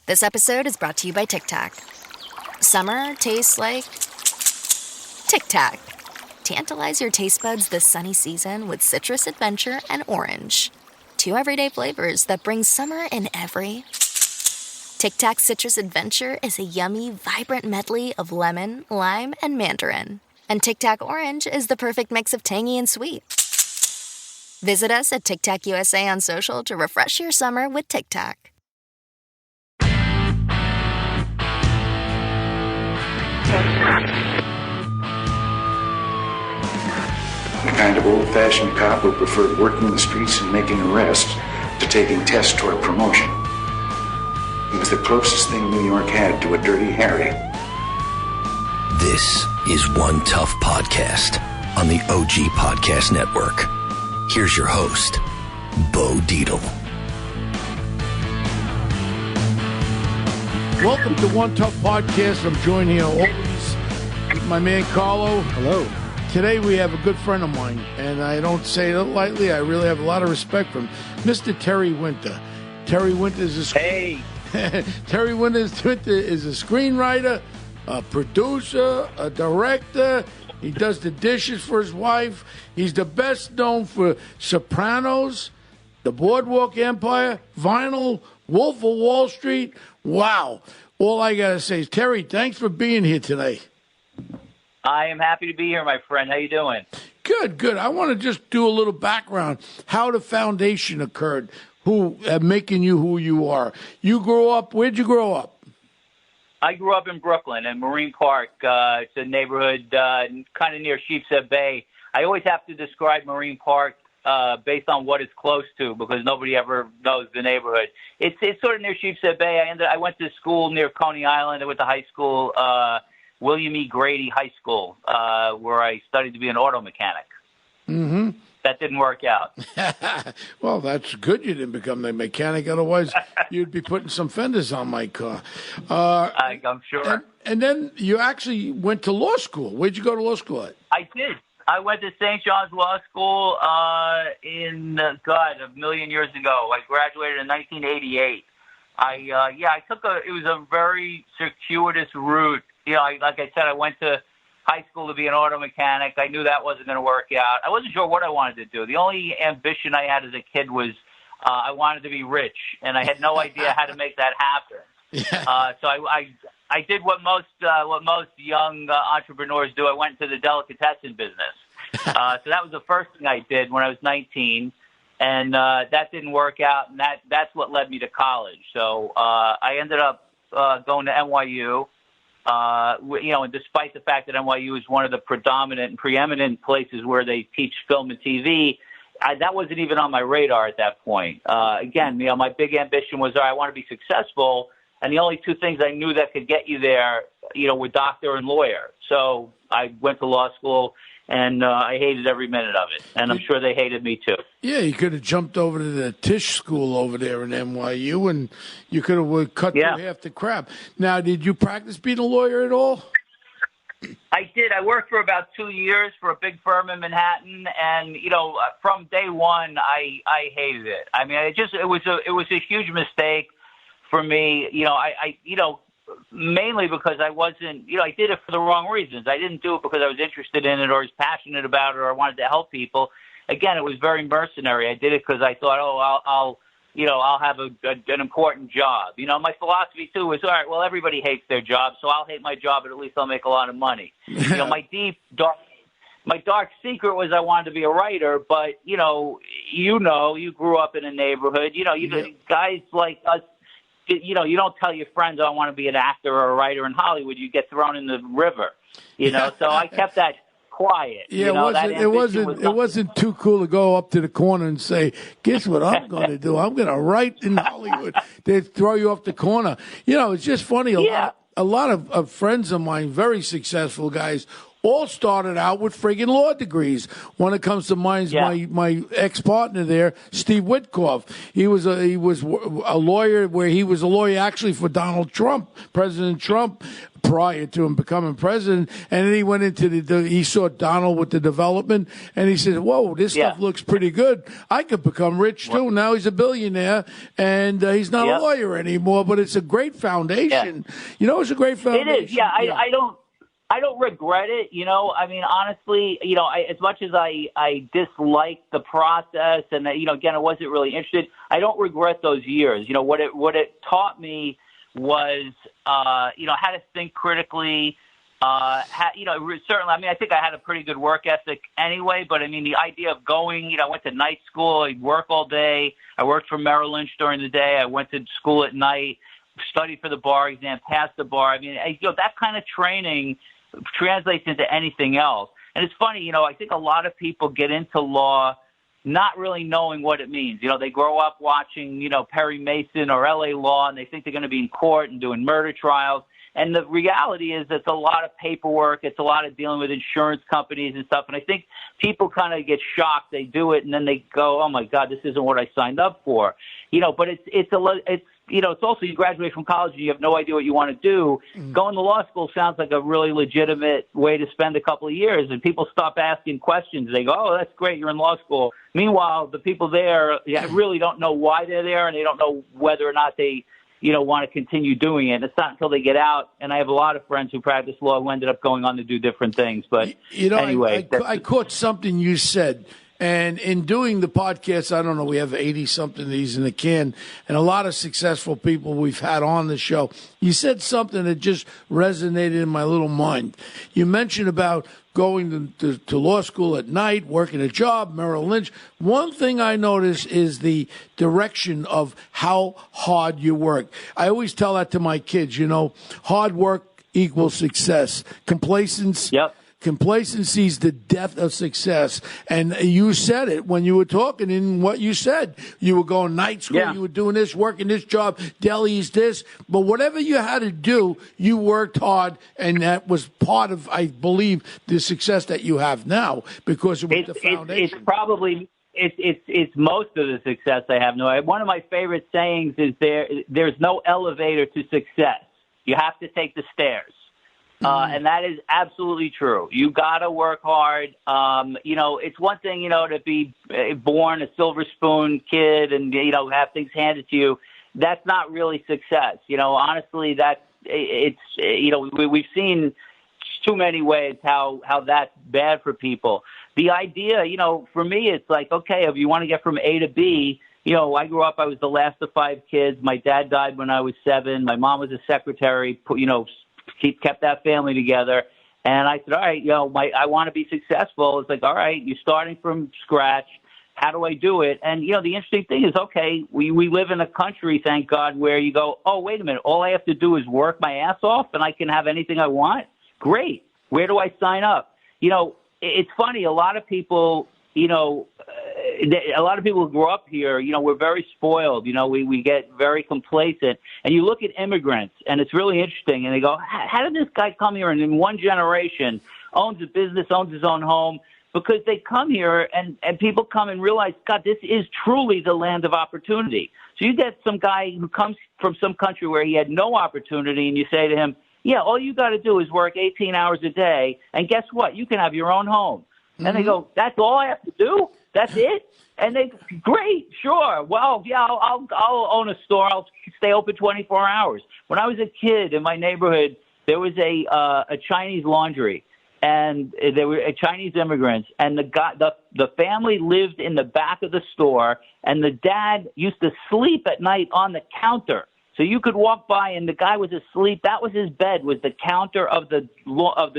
This episode is brought to you by Tic Tac. Summer tastes like Tic Tac. Tantalize your taste buds this sunny season with citrus adventure and orange. 2 everyday flavors that bring summer in every. Tic Tac Citrus Adventure is a yummy, vibrant medley of lemon, lime, and mandarin. And Tic Tac Orange is the perfect mix of tangy and sweet. Visit us at Tic Tac USA on social to refresh your summer with Tic Tac. The kind of old-fashioned cop who preferred working the streets and making arrests to taking tests toward promotion. He was the closest thing New York had to a Dirty Harry. This is One Tough Podcast on the OG Podcast Network. Here's your host, Bo Dietl. Welcome to One Tough Podcast. I'm joined here always with my man Carlo. Hello. Today we have a good friend of mine, and I don't say it lightly. I really have a lot of respect for him, Mr. Terry Winter. Terry Winter is Terry Winter is a screenwriter, a producer, a director. He does the dishes for his wife. He's the best known for Sopranos, the Boardwalk Empire, Vinyl, Wolf of Wall Street. Wow. All I got to say is, Terry, thanks for being here today. I am happy to be here, my friend. How you doing? Good. I want to just do a little background, how the foundation occurred, making you who you are. You grew up, where'd you grow up? I grew up in Brooklyn, in Marine Park. It's a neighborhood kind of near Sheepshead Bay. I always have to describe Marine Park based on what it's close to, because nobody ever knows the neighborhood. It's sort of near Sheepshead Bay. I went to school near Coney Island. I went to high school, William E. Grady High School, where I studied to be an auto mechanic. Mm-hmm. That didn't work out. Well, that's good you didn't become a mechanic. Otherwise, you'd be putting some fenders on my car. I'm sure. And then you actually went to law school. Where'd you go to law school at? I did. I went to St. John's Law School a million years ago. I graduated in 1988. It was a very circuitous route. Like I said, I went to high school to be an auto mechanic. I knew that wasn't going to work out. I wasn't sure what I wanted to do. The only ambition I had as a kid was I wanted to be rich, and I had no idea how to make that happen. Yeah. So I did what most young entrepreneurs do. I went into the delicatessen business. So that was the first thing I did when I was 19, and that didn't work out, and that's what led me to college. So I ended up going to NYU. And despite the fact that NYU is one of the predominant and preeminent places where they teach film and TV, that wasn't even on my radar at that point. Again, my big ambition was, I want to be successful, and the only two things I knew that could get you there, were doctor and lawyer. So I went to law school, and I hated every minute of it, and I'm sure they hated me too. Yeah, you could have jumped over to the Tisch School over there in NYU, and you could have cut through half the crap. Now, did you practice being a lawyer at all? I did. I worked for about 2 years for a big firm in Manhattan, and from day one, I hated it. I mean, it was a huge mistake for me. Mainly because I wasn't, I did it for the wrong reasons. I didn't do it because I was interested in it or was passionate about it or I wanted to help people. Again, it was very mercenary. I did it because I thought, I'll have an important job. My philosophy too was, all right, well, everybody hates their job, so I'll hate my job, but at least I'll make a lot of money. My dark secret was I wanted to be a writer, but you grew up in a neighborhood, guys like us. You don't tell your friends, I want to be an actor or a writer in Hollywood. You get thrown in the river, So I kept that quiet. Yeah, it wasn't too cool to go up to the corner and say, guess what I'm going to do? I'm going to write in Hollywood. They throw you off the corner. It's just funny. A lot of friends of mine, very successful guys, all started out with friggin' law degrees. One that comes to mind is my ex-partner there, Steve Witkoff. He was a lawyer where he was a lawyer actually for Donald Trump, President Trump, prior to him becoming president. And then he went into he saw Donald with the development, and he said, whoa, this stuff looks pretty good. I could become rich, too. Now he's a billionaire, and he's not a lawyer anymore, but it's a great foundation. It's a great foundation. It is, I don't regret it, I mean, honestly, as much as I dislike the process and, again, I wasn't really interested, I don't regret those years. What it taught me was, how to think critically. Certainly, I mean, I think I had a pretty good work ethic anyway, but I mean, the idea of going, I went to night school, I'd work all day. I worked for Merrill Lynch during the day. I went to school at night, studied for the bar exam, passed the bar. I mean, that kind of training translates into anything else. And it's funny, I think a lot of people get into law not really knowing what it means. They grow up watching, Perry Mason or LA Law, and they think they're going to be in court and doing murder trials. And the reality is it's a lot of paperwork. It's a lot of dealing with insurance companies and stuff. And I think people kind of get shocked. They do it, and then they go, oh, my God, this isn't what I signed up for. But it's also you graduate from college and you have no idea what you want to do. Going to law school sounds like a really legitimate way to spend a couple of years, and people stop asking questions. They go, oh, that's great, you're in law school. Meanwhile, the people there really don't know why they're there, and they don't know whether or not they want to continue doing it. It's not until they get out, and I have a lot of friends who practice law who ended up going on to do different things. But anyway. I caught something you said. And in doing the podcast, I don't know, we have 80-something of these in the can, and a lot of successful people we've had on the show. You said something that just resonated in my little mind. You mentioned about going to law school at night, working a job, Merrill Lynch. One thing I notice is the direction of how hard you work. I always tell that to my kids, hard work equals success. Complacency is the death of success. And you said it when you were talking in what you said. You were going night school, you were doing this, working this job, Delhi's this. But whatever you had to do, you worked hard, and that was part of, I believe, the success that you have now because it was the foundation. It's most of the success I have. No, one of my favorite sayings is there's no elevator to success. You have to take the stairs. And that is absolutely true. You got to work hard. It's one thing, to be born a silver spoon kid and, have things handed to you. That's not really success. Honestly, we've seen too many ways how that's bad for people. The idea, for me, it's like, okay, if you want to get from A to B, I grew up, I was the last of 5 kids. My dad died when I was 7. My mom was a secretary, kept that family together. And I said, all right, I want to be successful. It's like, all right, you're starting from scratch. How do I do it? And, the interesting thing is, okay, we live in a country, thank God, where you go, oh, wait a minute, all I have to do is work my ass off and I can have anything I want? Great. Where do I sign up? It's funny, a lot of people, a lot of people who grow up here, we're very spoiled. We get very complacent. And you look at immigrants, and it's really interesting. And they go, how did this guy come here and in one generation owns a business, owns his own home? Because they come here, and people come and realize, God, this is truly the land of opportunity. So you get some guy who comes from some country where he had no opportunity, and you say to him, yeah, all you got to do is work 18 hours a day, and guess what? You can have your own home. And they go, that's all I have to do? That's it? And they, great, sure. Well, yeah, I'll own a store. I'll stay open 24 hours. When I was a kid in my neighborhood, there was a Chinese laundry, and there were Chinese immigrants, and the family lived in the back of the store, and the dad used to sleep at night on the counter. So you could walk by, and the guy was asleep. That was his bed, was the counter of the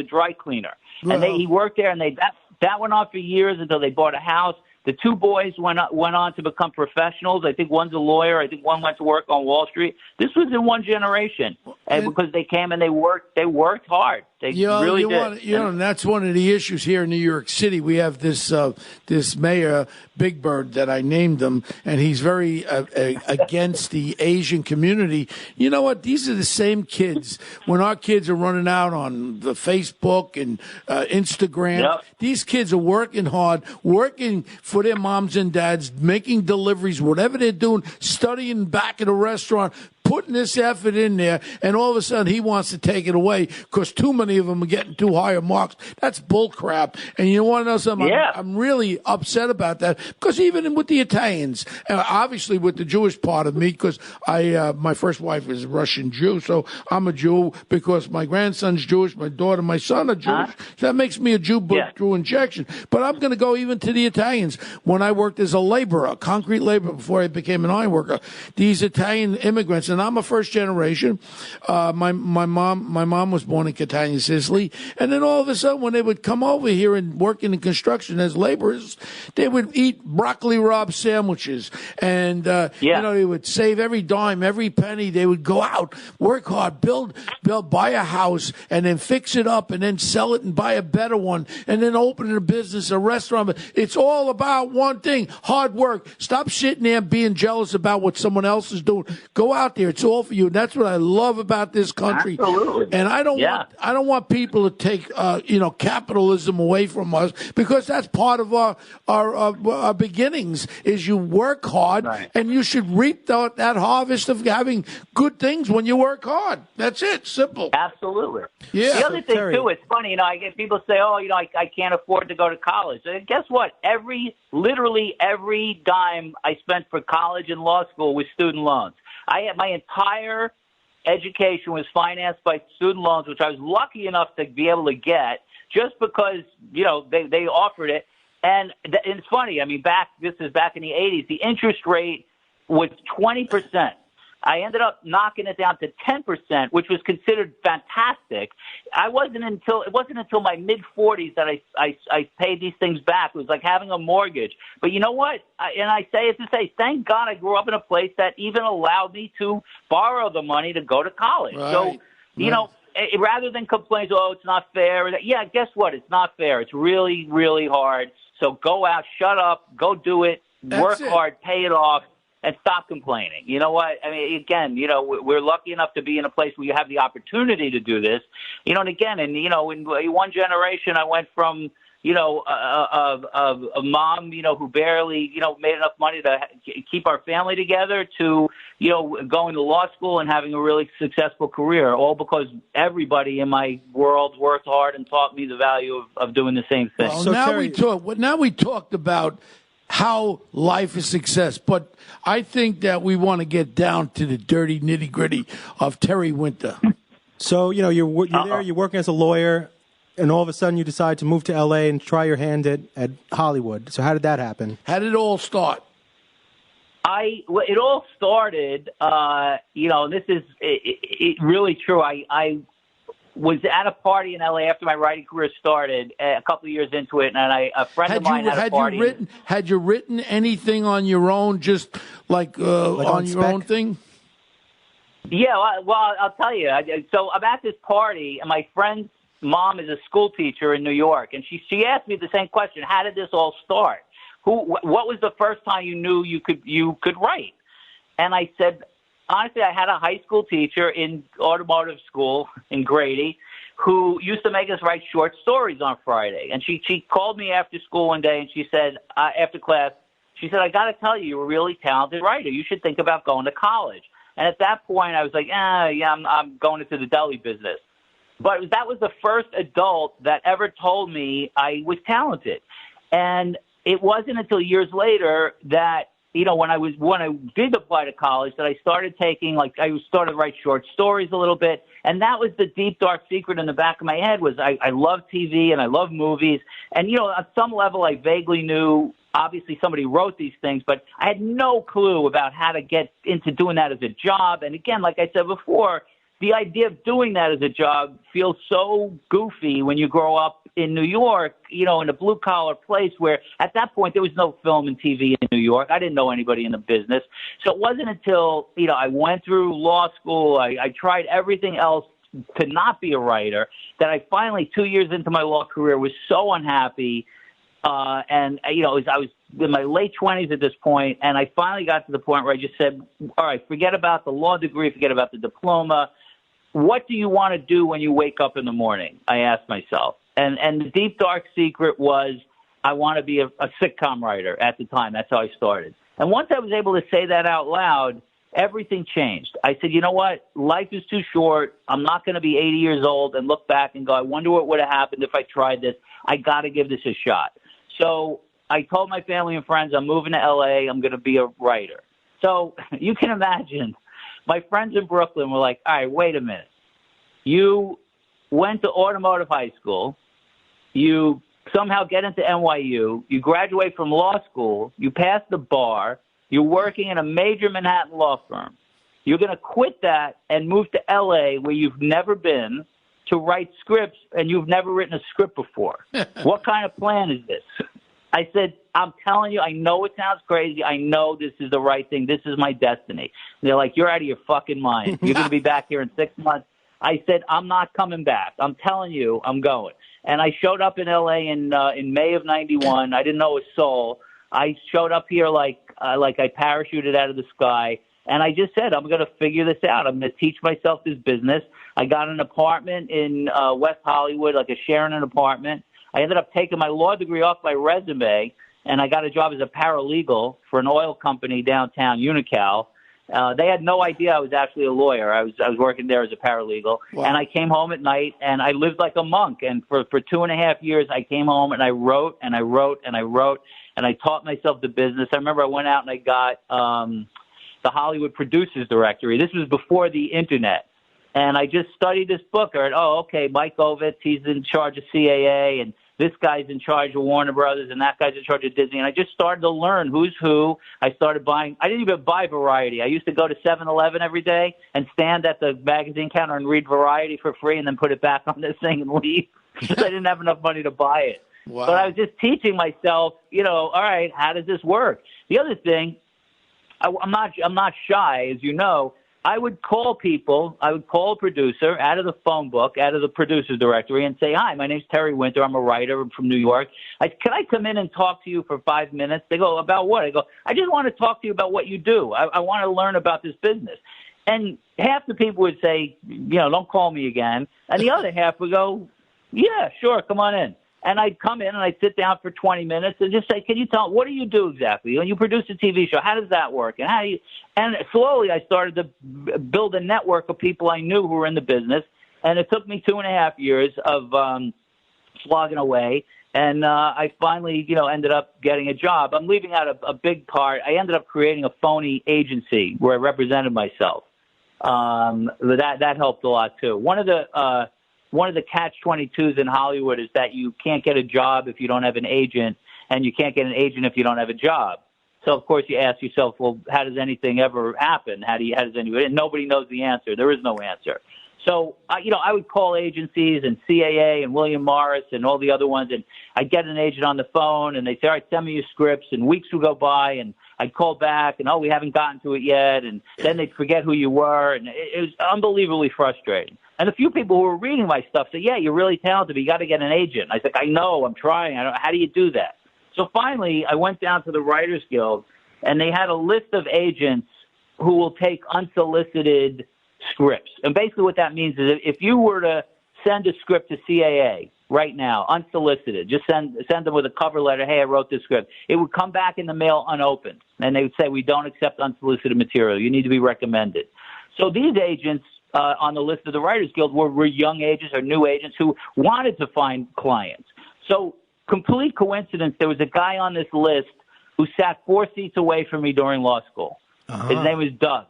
dry cleaner. And he worked there, and that went on for years until they bought a house. The 2 boys went on to become professionals. I think one's a lawyer. I think one went to work on Wall Street. This was in one generation, and because they came and they worked hard. They really did. And that's one of the issues here in New York City. We have this mayor, Big Bird, that I named him, and he's very against the Asian community. You know what? These are the same kids. When our kids are running out on the Facebook and Instagram, these kids are working hard, working for their moms and dads, making deliveries, whatever they're doing, studying back at a restaurant, putting this effort in there, and all of a sudden he wants to take it away because too many of them are getting too high marks. That's bull crap. And you want to know something? Yeah. I'm really upset about that because even with the Italians, obviously with the Jewish part of me, because my first wife is a Russian Jew, so I'm a Jew because my grandson's Jewish, my daughter, my son are Jewish. So that makes me a Jew through injection. But I'm going to go even to the Italians. When I worked as a laborer, concrete laborer, before I became an iron worker, these Italian immigrants, and I'm a first generation. My mom was born in Catania, Sicily, and then all of a sudden when they would come over here and work in construction as laborers, they would eat broccoli rabe sandwiches, and they would save every dime, every penny. They would go out, work hard, build, buy a house, and then fix it up, and then sell it and buy a better one, and then open a business, a restaurant. It's all about one thing: hard work. Stop sitting there and being jealous about what someone else is doing. Go out there; it's all for you. And that's what I love about this country. Absolutely. And I don't want people to take capitalism away from us, because that's part of our beginnings. Is you work hard, and you should reap that harvest of having good things when you work hard. That's it. Simple. Absolutely. Yeah. The other thing too, it's funny. I get people say, "Oh, I can't afford to go to college." And guess what? Literally every dime I spent for college and law school was student loans. I had my entire education was financed by student loans, which I was lucky enough to be able to get just because, they offered it. And it's funny. I mean, this is back in the 80s. The interest rate was 20%. I ended up knocking it down to 10%, which was considered fantastic. It wasn't until my mid-40s that I paid these things back. It was like having a mortgage. But you know what? I say it to say, thank God I grew up in a place that even allowed me to borrow the money to go to college. Right. So, rather than complain, it's not fair. Yeah, guess what? It's not fair. It's really, really hard. So go out, shut up, go do it, work hard, pay it off. And stop complaining. You know what? I mean, again, we're lucky enough to be in a place where you have the opportunity to do this. In one generation, I went from, a mom, who barely, made enough money to keep our family together to, going to law school and having a really successful career, all because everybody in my world worked hard and taught me the value of doing the same thing. Well, now we talked about how life is success, but I think that we want to get down to the dirty nitty-gritty of Terry Winter. So, you're there, you're working as a lawyer, and all of a sudden you decide to move to L.A. and try your hand at Hollywood. So how did that happen? How did it all start? It all started, this is really true. I was at a party in L.A. after my writing career started, a couple of years into it, and a friend of mine had a party. Had you written anything on your own, just like on your own thing? Yeah, well, I'll tell you. So I'm at this party, and my friend's mom is a school teacher in New York, and she asked me the same question: how did this all start? What was the first time you knew you could write? And I said, honestly, I had a high school teacher in automotive school in Grady who used to make us write short stories on Friday. And she called me after school one day and she said, after class, she said, I got to tell you, you're a really talented writer. You should think about going to college. And at that point, I was like, I'm going into the deli business. But that was the first adult that ever told me I was talented. And it wasn't until years later that, when I did apply to college, that I started taking, I started to write short stories a little bit. And that was the deep, dark secret in the back of my head was I love TV and I love movies. And, on some level, I vaguely knew, obviously somebody wrote these things, but I had no clue about how to get into doing that as a job. And again, like I said before, the idea of doing that as a job feels so goofy when you grow up in New York, in a blue-collar place where at that point there was no film and TV in New York. I didn't know anybody in the business. So it wasn't until, I went through law school, I tried everything else to not be a writer, that I finally, 2 years into my law career, was so unhappy. And I was in my late 20s at this point, and I finally got to the point where I just said, all right, forget about the law degree, forget about the diploma. What do you want to do when you wake up in the morning? I asked myself. And the deep, dark secret was I want to be a sitcom writer at the time. That's how I started. And once I was able to say that out loud, Everything changed. I said, you know what? Life is too short. I'm not going to be 80 years old and look back and go, I wonder what would have happened if I tried this. I got to give this a shot. So I told my family and friends, I'm moving to L.A. I'm going to be a writer. So you can imagine my friends in Brooklyn were like, all right, wait a minute. You went to automotive high school. You somehow get into NYU. You graduate from law school. You pass the bar. You're working in a major Manhattan law firm. You're going to quit that and move to L.A. where you've never been to write scripts, and you've never written a script before. What kind of plan is this? I said, I'm telling you, I know it sounds crazy. I know this is the right thing. This is my destiny. And they're like, you're out of your fucking mind. You're going to be back here in 6 months. I said, I'm not coming back. I'm telling you, I'm going. And I showed up in L.A. in May of 91. I didn't know a soul. I showed up here like I parachuted out of the sky. And I just said, I'm going to figure this out. I'm going to teach myself this business. I got an apartment in West Hollywood, like sharing an apartment. I ended up taking my law degree off my resume, and I got a job as a paralegal for an oil company downtown, Unical. They had no idea I was actually a lawyer. I was working there as a paralegal. Wow. And I came home at night, and I lived like a monk. And for 2.5 years, I came home, and I wrote, and I wrote, and I wrote, and I taught myself the business. I remember I went out and I got the Hollywood Producers Directory. This was before the Internet. And I just studied this book. I heard, okay, Mike Ovitz, he's in charge of CAA, and this guy's in charge of Warner Brothers, and that guy's in charge of Disney. And I just started to learn who's who. I started buying. I didn't even buy Variety. I used to go to 7-Eleven every day and stand at the magazine counter and read Variety for free and then put it back on this thing and leave because I didn't have enough money to buy it. Wow. But I was just teaching myself, all right, how does this work? The other thing, I'm not shy, as you know. I would call people. I would call a producer out of the phone book, out of the producer's directory, and say, hi, my name's Terry Winter. I'm a writer. I'm from New York. Can I come in and talk to you for 5 minutes? They go, about what? I go, I just want to talk to you about what you do. I want to learn about this business. And half the people would say, don't call me again. And the other half would go, yeah, sure, come on in. And I'd come in and I'd sit down for 20 minutes and just say, can you tell, what do you do exactly? When you produce a TV show, how does that work? And slowly I started to build a network of people I knew who were in the business. And it took me 2.5 years of slogging away. And I finally, ended up getting a job. I'm leaving out a big part. I ended up creating a phony agency where I represented myself. That helped a lot too. One of the catch-22s in Hollywood is that you can't get a job if you don't have an agent, and you can't get an agent if you don't have a job. So, of course, you ask yourself, well, how does anything ever happen? How does anybody? And nobody knows the answer. There is no answer. So, I would call agencies and CAA and William Morris and all the other ones, and I'd get an agent on the phone, and they'd say, all right, send me your scripts, and weeks would go by, and I'd call back, and, we haven't gotten to it yet, and then they'd forget who you were, and it was unbelievably frustrating. And a few people who were reading my stuff said, yeah, you're really talented, but you got to get an agent. I said, I know, I'm trying. How do you do that? So finally, I went down to the Writers Guild, and they had a list of agents who will take unsolicited scripts. And basically what that means is if you were to send a script to CAA right now, unsolicited, just send them with a cover letter, hey, I wrote this script, it would come back in the mail unopened. And they would say, we don't accept unsolicited material. You need to be recommended. So these agents on the list of the Writers Guild were young agents or new agents who wanted to find clients. So complete coincidence, there was a guy on this list who sat 4 seats away from me during law school. Uh-huh. His name was Doug,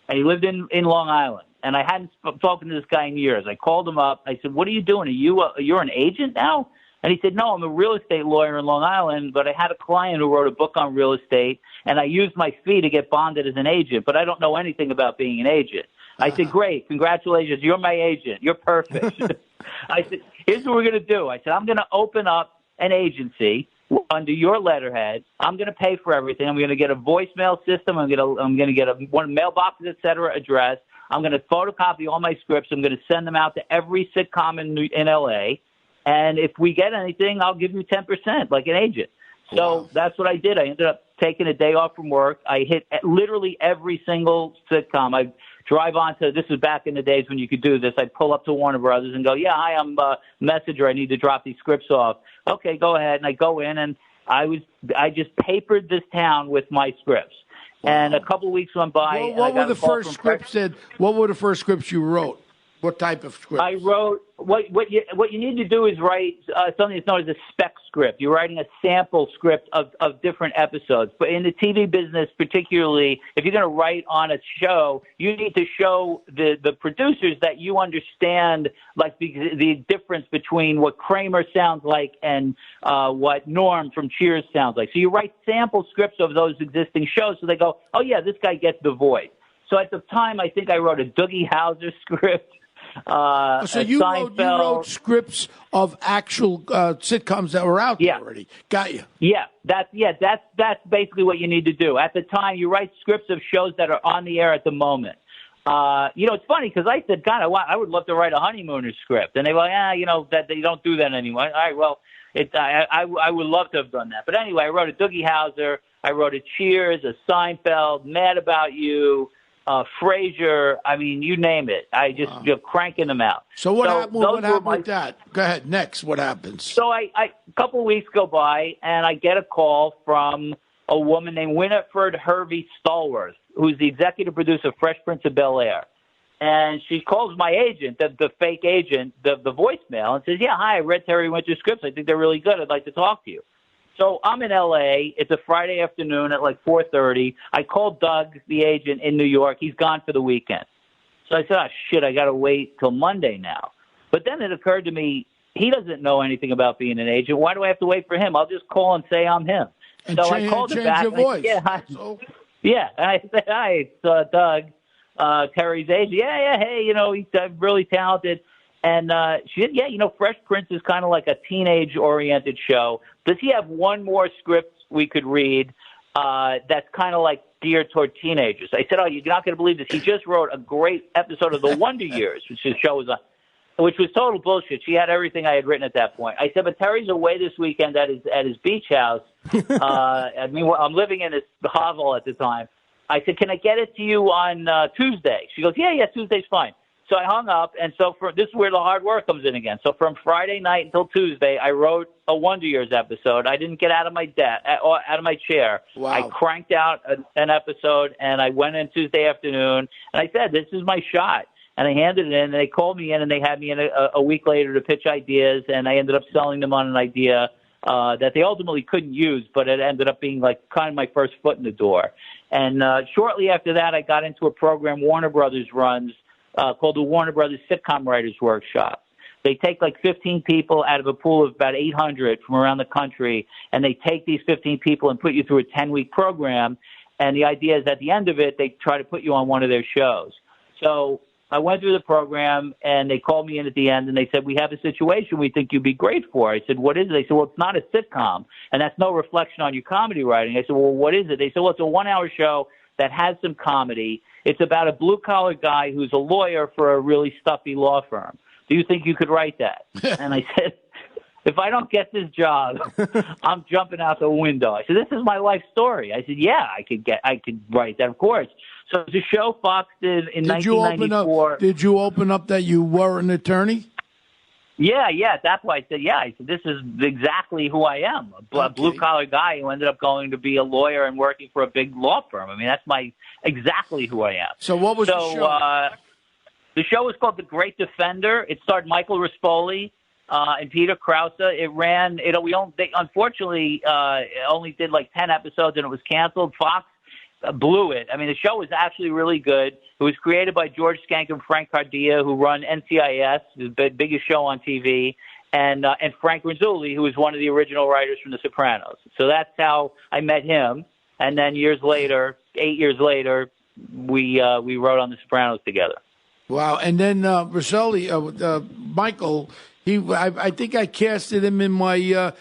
and he lived in Long Island. And I hadn't spoken to this guy in years. I called him up. I said, what are you doing? You're an agent now? And he said, no, I'm a real estate lawyer in Long Island, but I had a client who wrote a book on real estate, and I used my fee to get bonded as an agent, but I don't know anything about being an agent. I said, great, congratulations, you're my agent. You're perfect. I said, here's what we're going to do. I said, I'm going to open up an agency under your letterhead. I'm going to pay for everything. I'm going to get a voicemail system. I'm going to get one mailboxes, et cetera, address. I'm going to photocopy all my scripts. I'm going to send them out to every sitcom in L.A., and if we get anything, I'll give you 10% like an agent. So That's what I did. I ended up taking a day off from work. I hit literally every single sitcom. I drive on to, this was back in the days when you could do this. I'd pull up to Warner Brothers and go, yeah, hi, I'm Messenger. I need to drop these scripts off. Okay, go ahead. And I go in, and I just papered this town with my scripts. And a couple of weeks went by. Well, what were the first scripts What were the first scripts you wrote? What type of script? I wrote what you need to do is write something that's known as a spec script. You're writing a sample script of different episodes. But in the TV business, particularly, if you're going to write on a show, you need to show the producers that you understand like the difference between what Kramer sounds like and what Norm from Cheers sounds like. So you write sample scripts of those existing shows, so they go, oh yeah, this guy gets the voice. So at the time, I think I wrote a Doogie Howser script. So you wrote scripts of actual sitcoms that were out there already. Got you. That's basically what you need to do. At the time, you write scripts of shows that are on the air at the moment. It's funny because I said, God, I would love to write a Honeymooners script, and they were like, that they don't do that anymore. All right, well, I would love to have done that. But anyway, I wrote a Doogie Howser, I wrote a Cheers, a Seinfeld, Mad About You. Frasier, I mean, you name it. I just cranking them out. So what happened with that? Go ahead. Next, what happens? So a couple of weeks go by, and I get a call from a woman named Winifred Hervey Stallworth, who's the executive producer of Fresh Prince of Bel-Air. And she calls my agent, the fake agent, the voicemail, and says, yeah, hi, I read Terry Winter's scripts. I think they're really good. I'd like to talk to you. So I'm in L.A. It's a Friday afternoon at like 4:30. I called Doug, the agent in New York. He's gone for the weekend. So I said, oh, shit, I got to wait till Monday now. But then it occurred to me, he doesn't know anything about being an agent. Why do I have to wait for him? I'll just call and say I'm him. And so I called him back. Your voice. And I said, hi, it's Doug, Terry's agent. Yeah, hey, he's really talented. And she said, yeah, Fresh Prince is kind of like a teenage-oriented show. Does he have one more script we could read that's kind of like geared toward teenagers? I said, oh, you're not going to believe this. He just wrote a great episode of The Wonder Years, which his show was on, which was total bullshit. She had everything I had written at that point. I said, but Terry's away this weekend at his beach house. I'm living in this hovel at the time. I said, can I get it to you on Tuesday? She goes, yeah, Tuesday's fine. So I hung up, and so this is where the hard work comes in again. So from Friday night until Tuesday, I wrote a Wonder Years episode. I didn't get out of my chair. Wow. I cranked out an episode, and I went in Tuesday afternoon, and I said, this is my shot. And I handed it in, and they called me in, and they had me in a week later to pitch ideas, and I ended up selling them on an idea that they ultimately couldn't use, but it ended up being like kind of my first foot in the door. And shortly after that, I got into a program Warner Brothers runs, called the Warner Brothers Sitcom Writers Workshop. They take like 15 people out of a pool of about 800 from around the country, and they take these 15 people and put you through a 10-week program. And the idea is at the end of it, they try to put you on one of their shows. So I went through the program, and they called me in at the end, and they said, we have a situation we think you'd be great for. I said, what is it? They said, well, it's not a sitcom, and that's no reflection on your comedy writing. I said, well, what is it? They said, well, it's a 1-hour show that has some comedy. It's about a blue-collar guy who's a lawyer for a really stuffy law firm. Do you think you could write that? And I said, if I don't get this job, I'm jumping out the window. I said, this is my life story. I said, yeah, I could write that, of course. So the show Fox did in 1994. Did you open up that you were an attorney? Yeah. That's why I said, yeah. I said, this is exactly who I am, a blue-collar guy who ended up going to be a lawyer and working for a big law firm. I mean, that's exactly who I am. So what was the show? The show was called The Great Defender. It starred Michael Rispoli and Peter Krause. They unfortunately only did like 10 episodes, and it was canceled. Fox blew it. I mean, the show was actually really good. It was created by George Schenck and Frank Cardia, who run NCIS, the biggest show on TV, and Frank Renzulli, who was one of the original writers from The Sopranos. So that's how I met him. And then 8 years later, we wrote on The Sopranos together. Wow. And then Renzulli, Michael, I think I casted him in my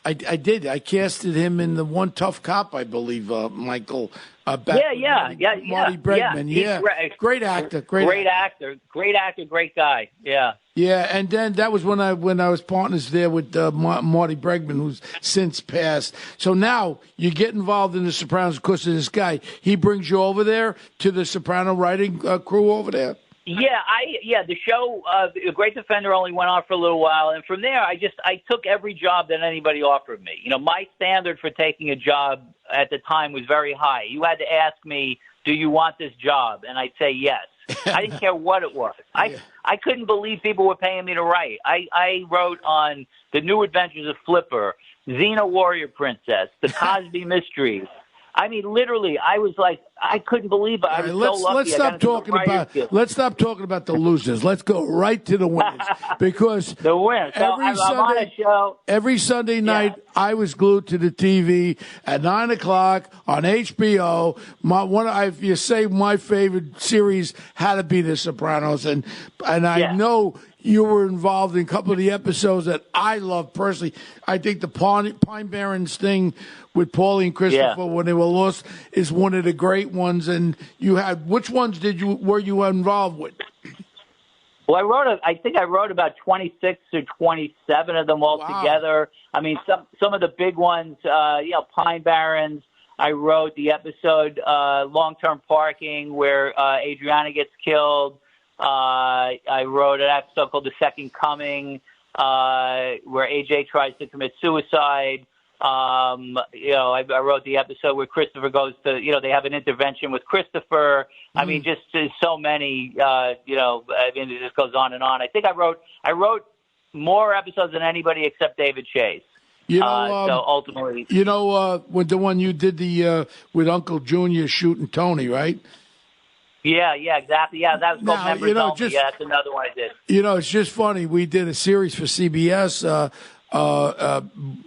I did. I casted him in the One Tough Cop, I believe, Michael. Marty Bregman. Yeah. Great actor. Great actor. Great guy. Yeah. Yeah, and then that was when I was partners there with Marty Bregman, who's since passed. So now you get involved in The Sopranos because of this guy. He brings you over there to the Soprano writing crew over there. The show, The Great Defender, only went on for a little while, and from there, I took every job that anybody offered me. My standard for taking a job at the time was very high. You had to ask me, "Do you want this job?" And I'd say yes. I didn't care what it was. I couldn't believe people were paying me to write. I wrote on The New Adventures of Flipper, Xena Warrior Princess, The Cosby Mysteries. I mean, literally, I was like, I couldn't believe it. I was so lucky. Let's stop talking about the losers. Let's go right to the winners, because the winners. So I'm on a show every Sunday night. I was glued to the TV at 9:00 on HBO. If you say my favorite series had to be The Sopranos, and I know you were involved in a couple of the episodes that I love personally. I think the Pine Barrens thing with Paulie and Christopher when they were lost is one of the great ones. And you had, which ones were you involved with? Well, I think I wrote about 26 or 27 of them all together. I mean, some of the big ones, Pine Barrens. I wrote the episode Long-Term Parking where Adriana gets killed. I wrote an episode called The Second Coming, where AJ tries to commit suicide. I wrote the episode where Christopher goes to, they have an intervention with Christopher. I mean, just there's so many, I mean, it just goes on and on. I think I wrote more episodes than anybody except David Chase. So ultimately, with the one you did with Uncle Junior shooting Tony, right? Yeah, exactly. Yeah, that was called Members Only. That's another one I did. It's just funny. We did a series for CBS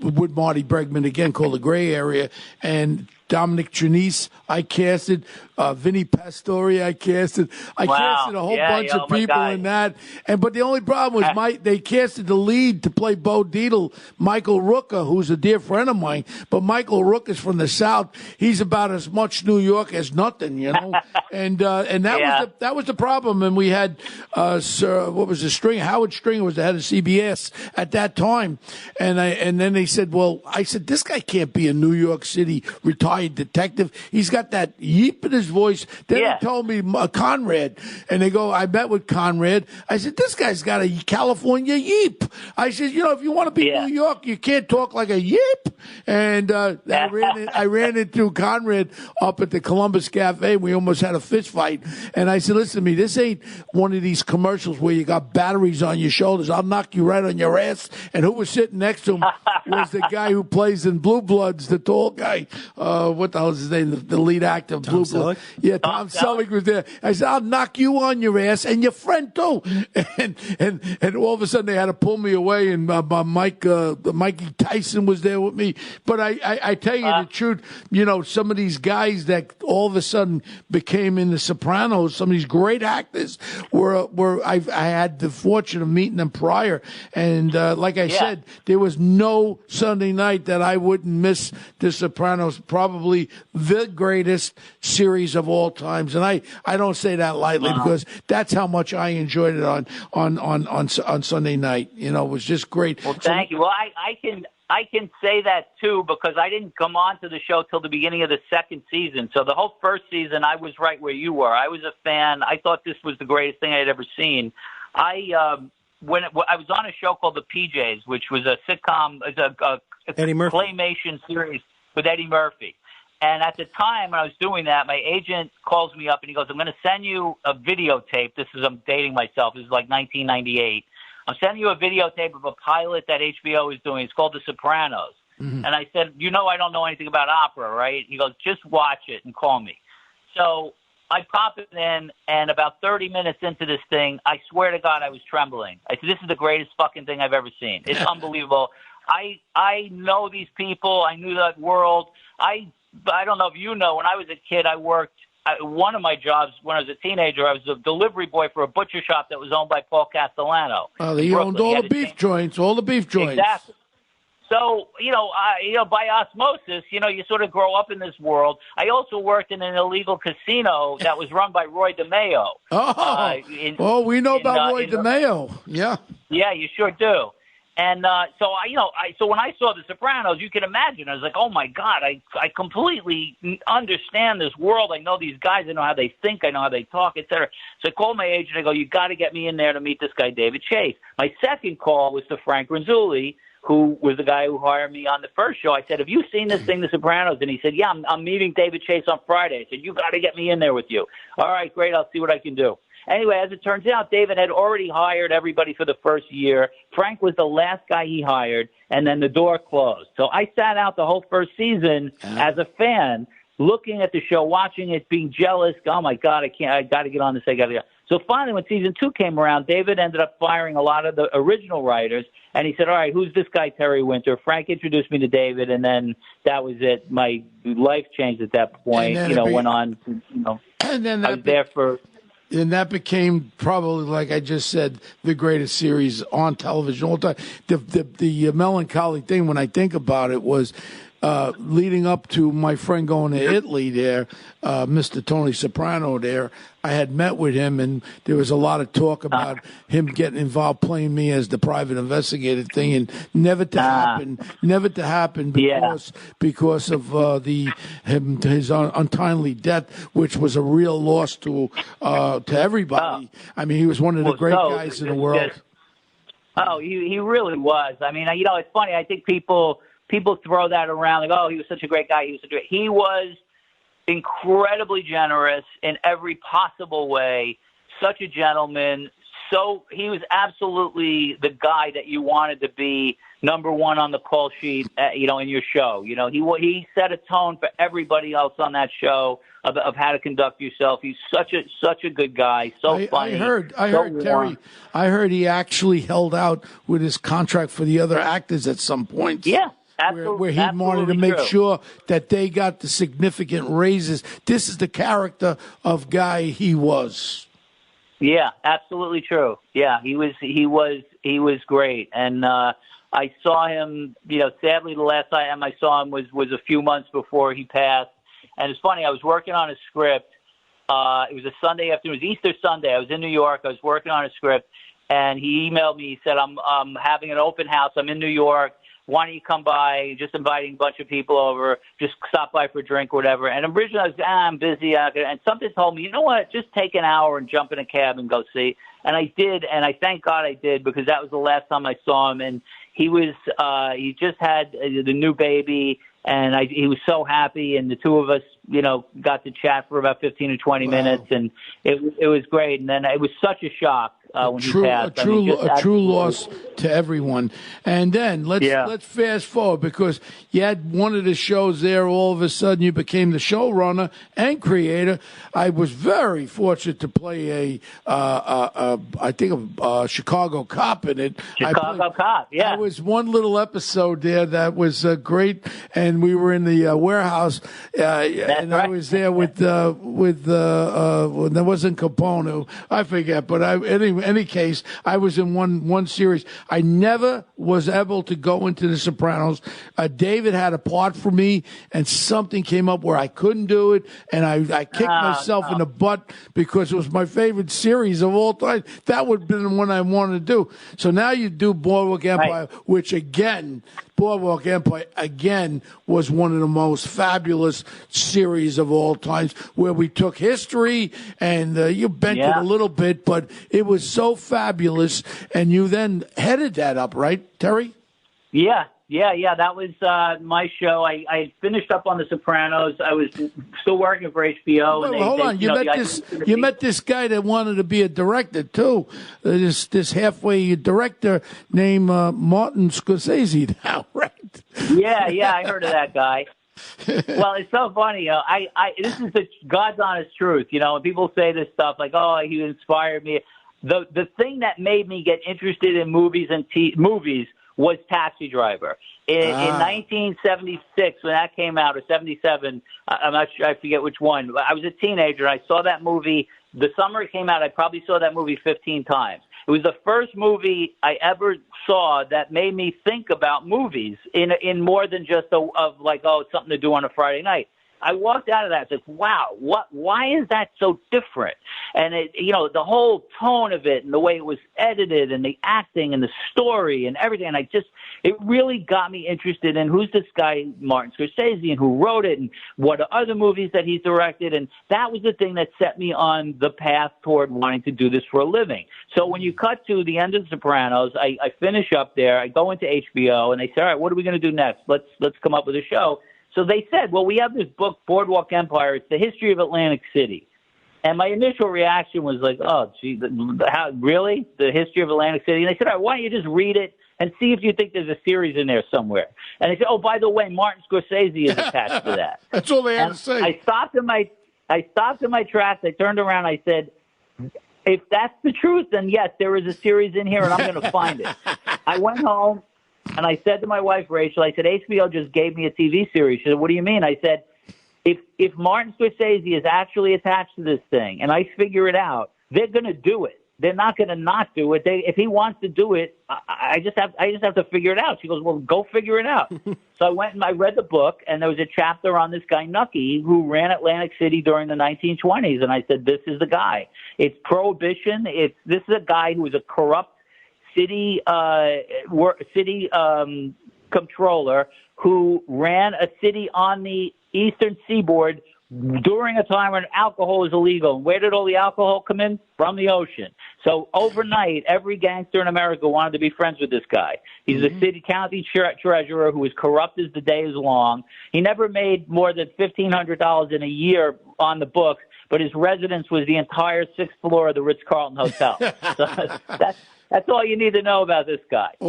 with Marty Bregman again called The Gray Area, and Dominic Trinice I casted, Vinny Pastore I casted. I casted a whole bunch of people in that. But the only problem was they casted the lead to play Bo Dietl, Michael Rooker, who's a dear friend of mine. But Michael Rooker's from the South. He's about as much New York as nothing, and that was the problem. And we had Howard Stringer was the head of CBS at that time. And then they said, I said, this guy can't be a New York City retired detective. He's got that yeep in his voice. Then they told me Conrad, and they go, I met with Conrad. I said, this guy's got a California yeep. I said, if you want to be New York, you can't talk like a yeep. And I ran into Conrad up at the Columbus Cafe. We almost had a fist fight. And I said, listen to me, this ain't one of these commercials where you got batteries on your shoulders. I'll knock you right on your ass. And who was sitting next to him was the guy who plays in Blue Bloods, the tall guy. What the hell is his name? The lead actor of Blue Bloods. Yeah, Tom Selleck was there. I said, I'll knock you on your ass and your friend too. And all of a sudden they had to pull me away, and Mikey Tyson was there with me. But I tell you the truth, some of these guys that all of a sudden became in The Sopranos, some of these great actors I had the fortune of meeting them prior. And like I said, there was no Sunday night that I wouldn't miss The Sopranos. Probably the greatest series of all times, and I don't say that lightly because that's how much I enjoyed it on Sunday night. It was just great. Well, thank you. Well, I can say that too because I didn't come on to the show till the beginning of the second season. So the whole first season, I was right where you were. I was a fan. I thought this was the greatest thing I had ever seen. I was on a show called The PJs, which was a sitcom, a claymation series with Eddie Murphy. And at the time when I was doing that, my agent calls me up and he goes, I'm going to send you a videotape. I'm dating myself. This is like 1998. I'm sending you a videotape of a pilot that HBO is doing. It's called The Sopranos. Mm-hmm. And I said, I don't know anything about opera, right? He goes, just watch it and call me. So I pop it in, and about 30 minutes into this thing, I swear to God, I was trembling. I said, this is the greatest fucking thing I've ever seen. It's unbelievable. I know these people. I knew that world. I don't know if you know, when I was a kid, I worked, one of my jobs when I was a teenager, I was a delivery boy for a butcher shop that was owned by Paul Castellano. Oh, he owned all the beef joints, Exactly. So, by osmosis, you sort of grow up in this world. I also worked in an illegal casino that was run by Roy DeMeo. We know about Roy DeMeo. Yeah. Yeah, you sure do. And so when I saw The Sopranos, you can imagine, I was like, oh my God, I completely understand this world. I know these guys. I know how they think. I know how they talk, et cetera. So I called my agent. I go, you got to get me in there to meet this guy, David Chase. My second call was to Frank Ronzulli, who was the guy who hired me on the first show. I said, have you seen this thing, The Sopranos? And he said, yeah, I'm meeting David Chase on Friday. I said, you got to get me in there with you. All right, great. I'll see what I can do. Anyway, as it turns out, David had already hired everybody for the first year. Frank was the last guy he hired, and then the door closed. So I sat out the whole first season as a fan, looking at the show, watching it, being jealous. Oh, my God, I got to get on this. I got to get on. So finally, when season 2 came around, David ended up firing a lot of the original writers, and he said, all right, who's this guy, Terry Winter? Frank introduced me to David, and then that was it. My life changed at that point, went on, And then I was there for... And that became probably, like I just said, the greatest series on television all the time. The melancholy thing, when I think about it, was leading up to my friend going to Italy there, Mr. Tony Soprano there. I had met with him, and there was a lot of talk about him getting involved, playing me as the private investigator thing, and never to happen because of his untimely death, which was a real loss to everybody. I mean, he was one of the great guys in the world. He really was. I mean, it's funny. I think people throw that around like, oh, he was such a great guy. He was incredibly generous in every possible way, such a gentleman. So he was absolutely the guy that you wanted to be number one on the call sheet, in your show. He set a tone for everybody else on that show of how to conduct yourself. He's such a good guy, so funny. I heard Terry. I heard he actually held out with his contract for the other actors at some point. Yeah. Where he wanted to make sure that they got the significant raises. This is the character of guy he was. Yeah, absolutely true. Yeah, he was great, and I saw him. Sadly, the last time I saw him was a few months before he passed. And it's funny. I was working on a script. It was a Sunday afternoon. It was Easter Sunday. I was in New York. I was working on a script, and he emailed me. He said, "I'm having an open house. I'm in New York. Why don't you come by? Just inviting a bunch of people over. Just stop by for a drink or whatever." And originally I was, I'm busy. And something told me, you know what? Just take an hour and jump in a cab and go see. And I did, and I thank God I did, because that was the last time I saw him. And he he just had the new baby, and he was so happy. And the two of us, got to chat for about 15 or 20 minutes, and it was great. And then it was such a shock when he passed. A true loss to everyone. And then let's fast forward, because you had one of the shows there. All of a sudden, you became the showrunner and creator. I was very fortunate to play I think a Chicago cop in it. Chicago cop, yeah. There was one little episode there that was great, and we were in the warehouse. And right. I was there with there wasn't Capone, I forget, but in any case, I was in one series. I never was able to go into The Sopranos. David had a part for me, and something came up where I couldn't do it, and I kicked myself in the butt, because it was my favorite series of all time. That would have been the one I wanted to do. So now you do Boardwalk Empire, right. Which again, Boardwalk Empire again was one of the most fabulous series of all times, where we took history and you bent it a little bit, but it was so fabulous. And you then headed that up, right, Terry? Yeah. That was my show. I had finished up on The Sopranos. I was still working for HBO. Well, hold on. You met this guy that wanted to be a director too. This halfway director named Martin Scorsese now, right? Yeah. I heard of that guy. Well, it's so funny. This is the God's honest truth. When people say this stuff like, "Oh, he inspired me," the thing that made me get interested in movies and movies was Taxi Driver. In 1976, when that came out, or 77, I'm not sure, I forget which one. I was a teenager. I saw that movie. The summer it came out, I probably saw that movie 15 times. It was the first movie I ever saw that made me think about movies in more than just it's something to do on a Friday night. I walked out of that. It's like, wow, why is that so different? And it, the whole tone of it and the way it was edited and the acting and the story and everything. And it really got me interested in who's this guy, Martin Scorsese, and who wrote it and what are other movies that he's directed. And that was the thing that set me on the path toward wanting to do this for a living. So when you cut to the end of The Sopranos, I finish up there. I go into HBO and they say, all right, what are we going to do next? Let's come up with a show. So they said, well, we have this book, Boardwalk Empire. It's the history of Atlantic City. And my initial reaction was like, oh, gee, really? The history of Atlantic City? And they said, all right, why don't you just read it and see if you think there's a series in there somewhere? And they said, oh, by the way, Martin Scorsese is attached to that. That's all they had to say. I stopped in my tracks. I turned around. I said, if that's the truth, then yes, there is a series in here, and I'm going to find it. I went home. And I said to my wife, Rachel, I said, HBO just gave me a TV series. She said, what do you mean? I said, if Martin Scorsese is actually attached to this thing and I figure it out, they're going to do it. They're not going to not do it. If he wants to do it, I just have to figure it out. She goes, well, go figure it out. So I went and I read the book, and there was a chapter on this guy, Nucky, who ran Atlantic City during the 1920s. And I said, this is the guy. It's Prohibition. This is a guy who was a corrupt city comptroller who ran a city on the eastern seaboard during a time when alcohol was illegal. And where did all the alcohol come in? From the ocean. So overnight, every gangster in America wanted to be friends with this guy. He's a city county treasurer who was corrupt as the day is long. He never made more than $1,500 in a year on the books, but his residence was the entire sixth floor of the Ritz-Carlton Hotel. So that's all you need to know about this guy. I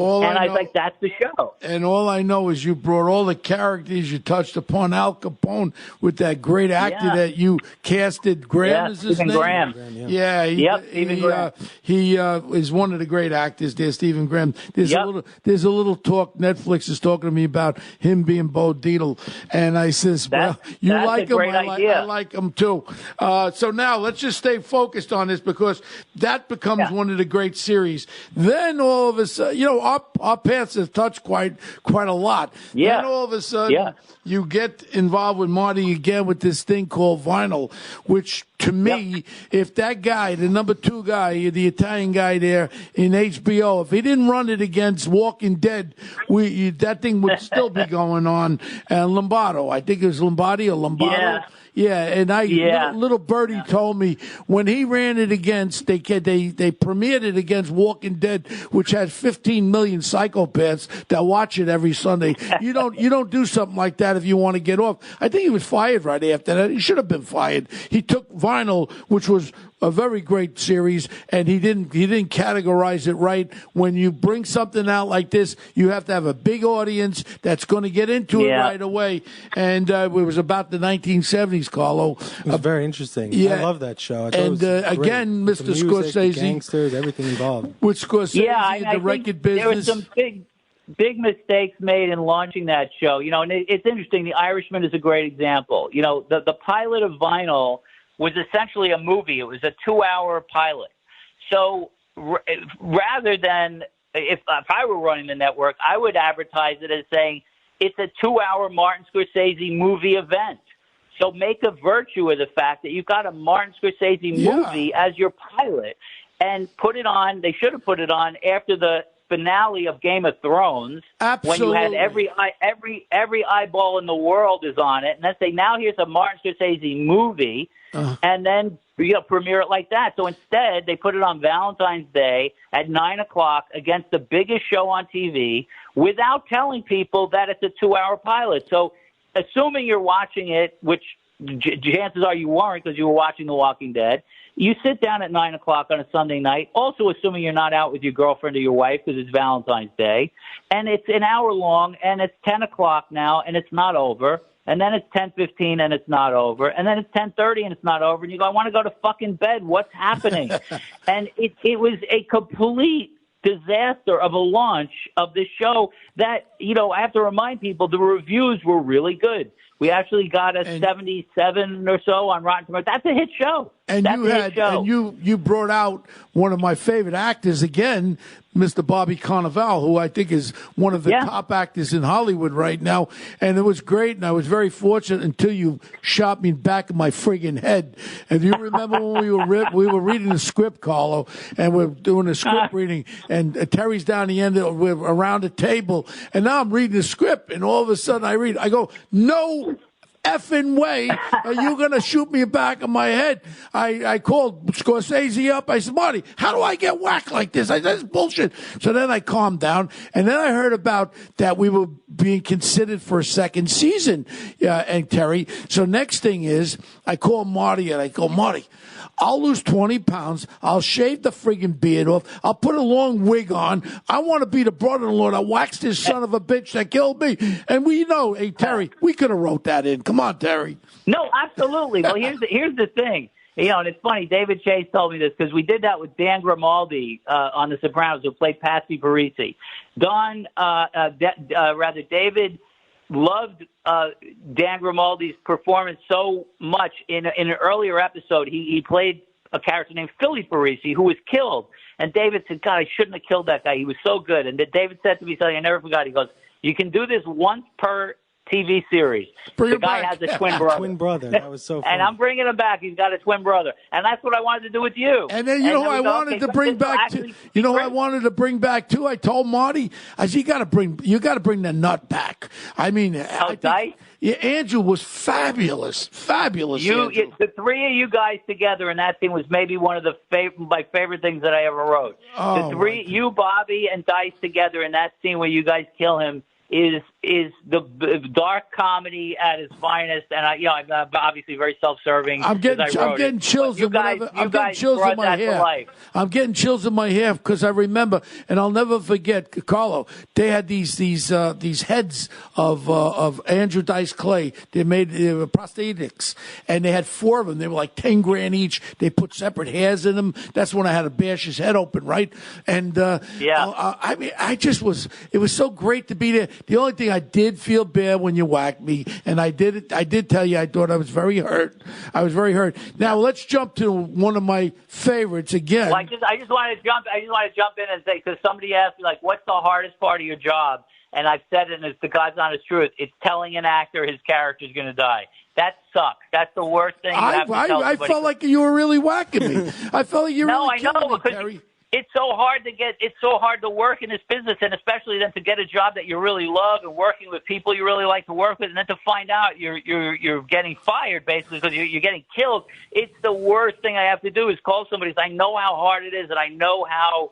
was like, that's the show. And all I know is you brought all the characters. You touched upon Al Capone with that great actor that you casted. Graham is his name? Graham. Stephen Graham. He is one of the great actors there, Stephen Graham. There's a little talk. Netflix is talking to me about him being Bo Dietl. And I says, well, you like him. I like him too. So now let's just stay focused on this because that becomes one of the great series. Then all of a sudden, our paths have touched quite a lot. Yeah. Then all of a sudden, you get involved with Marty again with this thing called Vinyl, which to me, if that guy, the number 2 guy, the Italian guy there in HBO, if he didn't run it against Walking Dead, that thing would still be going on. And Lombardo, I think it was Lombardi or Lombardo. Yeah, and little birdie told me when he ran it against, they premiered it against Walking Dead, which has 15 million psychopaths that watch it every Sunday. You don't do something like that if you want to get off. I think he was fired right after that. He should have been fired. He took Vinyl, which was a very great series, and he didn't categorize it right. When you bring something out like this, you have to have a big audience that's going to get into it right away. And it was about the 1970s, Carlo. It was very interesting. I love that show. And again, Mr. Scorsese, the gangsters, everything involved. With Scorsese, the record business. There were some big mistakes made in launching that show. And it's interesting. The Irishman is a great example. The pilot of Vinyl was essentially a movie. It was a 2-hour pilot. So rather than, if I were running the network, I would advertise it as saying it's a 2-hour Martin Scorsese movie event. So make a virtue of the fact that you've got a Martin Scorsese movie as your pilot and put it on. They should have put it on after the finale of Game of Thrones. Absolutely. When you had every eyeball in the world is on it. And then say, now here's a Martin Scorsese movie. And then premiere it like that. So instead, they put it on Valentine's Day at 9:00 against the biggest show on TV without telling people that it's a 2-hour pilot. So assuming you're watching it, which chances are you weren't because you were watching The Walking Dead, you sit down at 9:00 on a Sunday night, also assuming you're not out with your girlfriend or your wife because it's Valentine's Day, and it's an hour long, and it's 10:00 now, and it's not over. And then it's 10:15 and it's not over. And then it's 10:30 and it's not over. And you go, I want to go to fucking bed. What's happening? And it was a complete disaster of a launch of this show that, I have to remind people the reviews were really good. We actually got a 77 or so on Rotten Tomatoes. That's a hit show. And you brought out one of my favorite actors again, Mr. Bobby Cannavale, who I think is one of the top actors in Hollywood right now. And it was great, and I was very fortunate until you shot me back in my friggin' head. And do you remember when we were reading the script, Carlo, and we're doing a script reading, and Terry's down the end, we're around the table, and now I'm reading the script, and all of a sudden I go, no effing way are you going to shoot me back in my head. I called Scorsese up. I said, Marty, how do I get whacked like this? I said, that's bullshit. So then I calmed down, and then I heard about that we were being considered for a second season, and Terry. So next thing is I call Marty, and I go, Marty, I'll lose 20 pounds. I'll shave the friggin' beard off. I'll put a long wig on. I want to be the brother-in-law that waxed this son of a bitch that killed me. And we know, hey, Terry, we could have wrote that in. Come on, Terry. No, absolutely. Well, here's the thing. And it's funny. David Chase told me this because we did that with Dan Grimaldi on The Sopranos, who played Patsy Parisi. David loved Dan Grimaldi's performance so much. In an earlier episode, he played a character named Philly Parisi, who was killed. And David said, God, I shouldn't have killed that guy. He was so good. And David said to me something I never forgot. He goes, you can do this once per TV series. The guy has a twin brother. Twin brother. That was so funny. And I'm bringing him back. He's got a twin brother. And that's what I wanted to do with you. And then, I wanted to bring back, I wanted to bring back, too. I told Marty, I said, you got to bring the nut back. I mean, Dice? Yeah, Andrew was fabulous. Fabulous. The three of you guys together in that scene was maybe one of my favorite things that I ever wrote. Oh, the three, you, Bobby, and Dice together in that scene where you guys kill him is the dark comedy at its finest, and I'm obviously very self-serving. I'm getting chills in my hair. I'm getting chills in my hair because I remember, and I'll never forget, Carlo. They had these heads of Andrew Dice Clay. They were prosthetics, and they had 4 of them. They were like $10,000 each. They put separate hairs in them. That's when I had to bash his head open, right? And I mean, it was so great to be there. The only thing I did feel bad when you whacked me, and I did tell you I thought I was very hurt. Now let's jump to one of my favorites again. Well, I just want to jump in and say, because somebody asked me, like, what's the hardest part of your job? And I've said it, and it's the God's honest truth. It's telling an actor his character's going to die. That sucks. That's the worst thing. I felt like you were really whacking me. I felt like you were really killing me, Terry. It's so hard to work in this business, and especially then to get a job that you really love and working with people you really like to work with, and then to find out you're getting fired basically because you're getting killed. It's the worst thing I have to do is call somebody. I know how hard it is, and I know how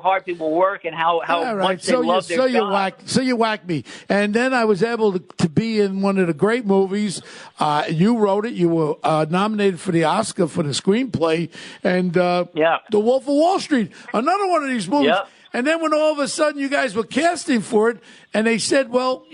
hard people work and how much they love their job. So you whacked me. And then I was able to be in one of the great movies. You wrote it. You were nominated for the Oscar for the screenplay. And The Wolf of Wall Street, another one of these movies. Yeah. And then when all of a sudden you guys were casting for it, and they said, well,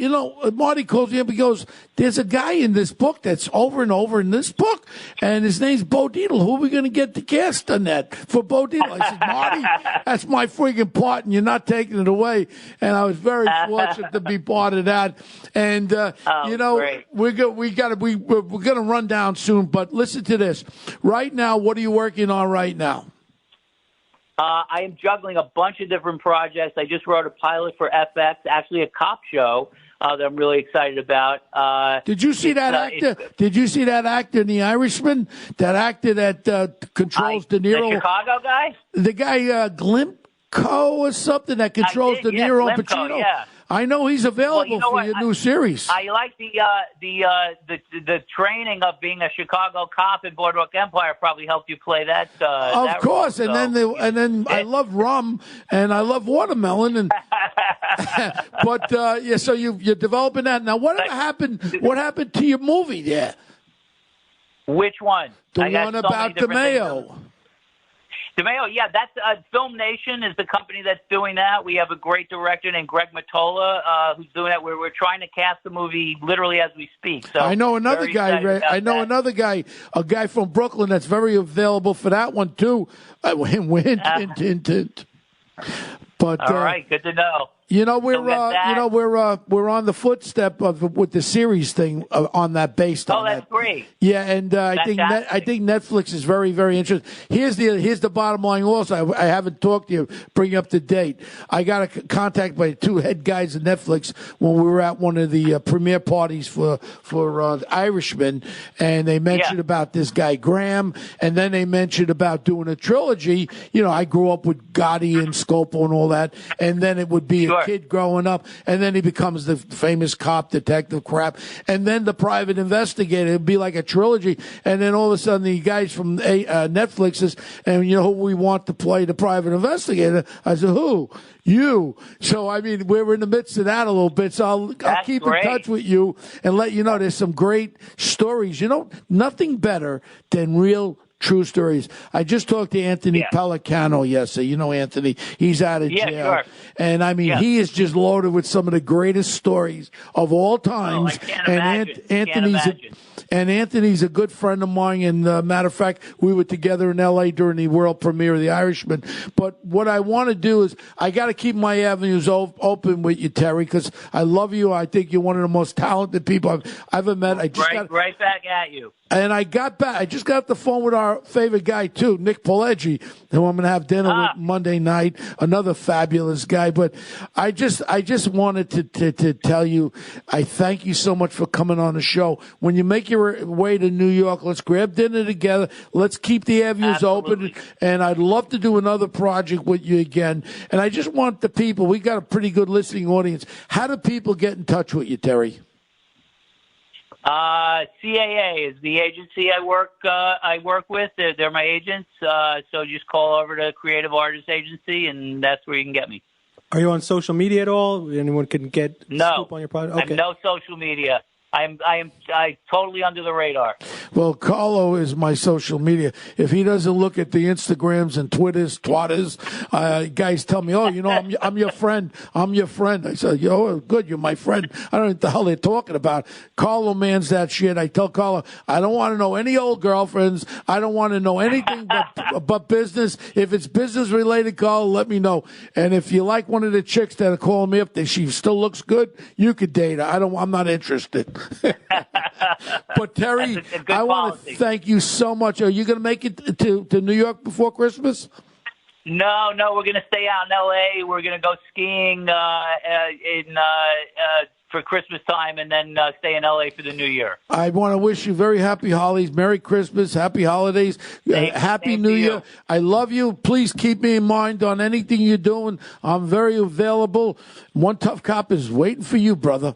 Marty calls me up and goes, there's a guy in this book that's over and over in this book, and his name's Bo Dietl. Who are we going to get to cast on that for Bo Dietl? I said, Marty, that's my friggin' part, and you're not taking it away. And I was very fortunate to be part of that. And, great. we're going to run down soon, but listen to this. Right now, what are you working on right now? I am juggling a bunch of different projects. I just wrote a pilot for FX, actually a cop show that I'm really excited about. Did you see that actor? Did you see that actor in The Irishman? That actor that controls De Niro? The Chicago guy? The guy Glimko or something that controls De Niro and Pacino. Yeah. I know he's available for your new series. I like the training of being a Chicago cop in Boardwalk Empire. Probably helped you play that. Of course, role, and then I love rum and I love watermelon and. But so you're developing that now. What happened? What happened to your movie there? Which one? The one about DeMeo. DeMeo, yeah, that's Film Nation is the company that's doing that. We have a great director named Greg Mottola who's doing that. We're trying to cast the movie literally as we speak. So I know another guy. Another guy, a guy from Brooklyn that's very available for that one too. Hint. But all right, good to know. we're on the footstep of with the series thing on that based on that. Oh, that's great. Yeah, and I think Netflix is very, very interesting. Here's the bottom line. Also, I haven't talked to you. Bring you up to date. I got a contact by two head guys at Netflix when we were at one of the premiere parties for Irishman, and they mentioned about this guy Graham, and then they mentioned about doing a trilogy. I grew up with Gotti and Scopo and all that, and then it would be a kid growing up, and then he becomes the famous cop, detective crap, and then the private investigator. It'd be like a trilogy, and then all of a sudden the guys from Netflix says, and who we want to play the private investigator. I said, who? You. So, we're in the midst of that a little bit, so I'll keep in touch with you and let you know there's some great stories. Nothing better than real true stories. I just talked to Anthony Pellicano yesterday. Anthony. He's out of jail. Sure. And he is just loaded with some of the greatest stories of all times. I can't imagine. Anthony's a good friend of mine. And matter of fact, we were together in L.A. during the world premiere of The Irishman. But what I want to do is I got to keep my avenues open with you, Terry, because I love you. I think you're one of the most talented people I've ever met. Right back at you. And I just got off the phone with our favorite guy, too, Nick Pileggi, who I'm going to have dinner with Monday night, another fabulous guy. But I just wanted to tell you, I thank you so much for coming on the show. When you make your way to New York, let's grab dinner together. Let's keep the avenues open. And I'd love to do another project with you again. And I just want the people, we got a pretty good listening audience. How do people get in touch with you, Terry? CAA is the agency I work with. They're my agents. So just call over to Creative Artists Agency, and that's where you can get me. Are you on social media at all? Anyone can get scoop on your product? Okay. I'm no social media. I'm totally under the radar. Well, Carlo is my social media. If he doesn't look at the Instagrams and Twitters, guys tell me, I'm your friend. I'm your friend. I said, good, you're my friend. I don't know what the hell they're talking about. Carlo mans that shit. I tell Carlo, I don't want to know any old girlfriends. I don't want to know anything but business. If it's business related, Carlo, let me know. And if you like one of the chicks that are calling me up, she still looks good, you could date her. I'm not interested. But Terry, I want to thank you so much. Are you going to make it to New York before Christmas? No, we're going to stay out in L.A. We're going to go skiing for Christmas time, and then stay in L.A. for the New Year. I want to wish you very happy holidays, Merry Christmas, Happy Holidays, Happy New Year. I love you. Please keep me in mind on anything you're doing. I'm very available. One Tough Cop is waiting for you, brother.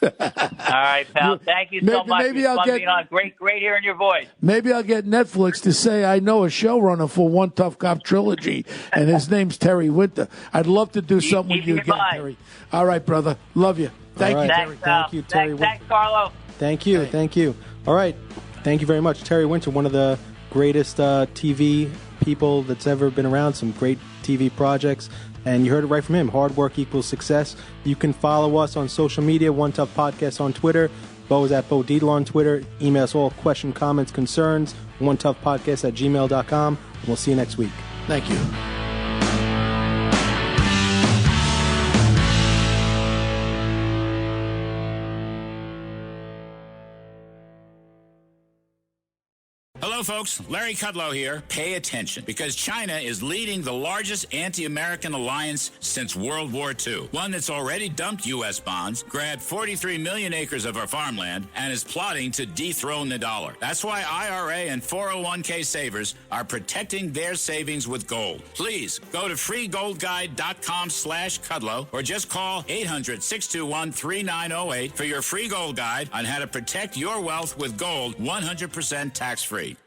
All right, pal. Thank you so much. Maybe I'll get on. Great hearing your voice. Maybe I'll get Netflix to say I know a showrunner for One Tough Cop trilogy, and his name's Terry Winter. I'd love to do something with you again, Terry. All right, brother. Love you. Thank you, Terry. Thank you, Terry Winter. Thanks, Carlo. Thank you. All right. Thank you very much. Terry Winter, one of the greatest TV people that's ever been around, some great TV projects. And you heard it right from him. Hard work equals success. You can follow us on social media, One Tough Podcast on Twitter. Bo is at Bo Dietl on Twitter. Email us all questions, comments, concerns, onetoughpodcast@gmail.com. And we'll see you next week. Thank you. Hello, folks. Larry Kudlow here. Pay attention, because China is leading the largest anti-American alliance since World War II. One that's already dumped U.S. bonds, grabbed 43 million acres of our farmland, and is plotting to dethrone the dollar. That's why IRA and 401k savers are protecting their savings with gold. Please go to freegoldguide.com/Kudlow or just call 800-621-3908 for your free gold guide on how to protect your wealth with gold 100% tax-free.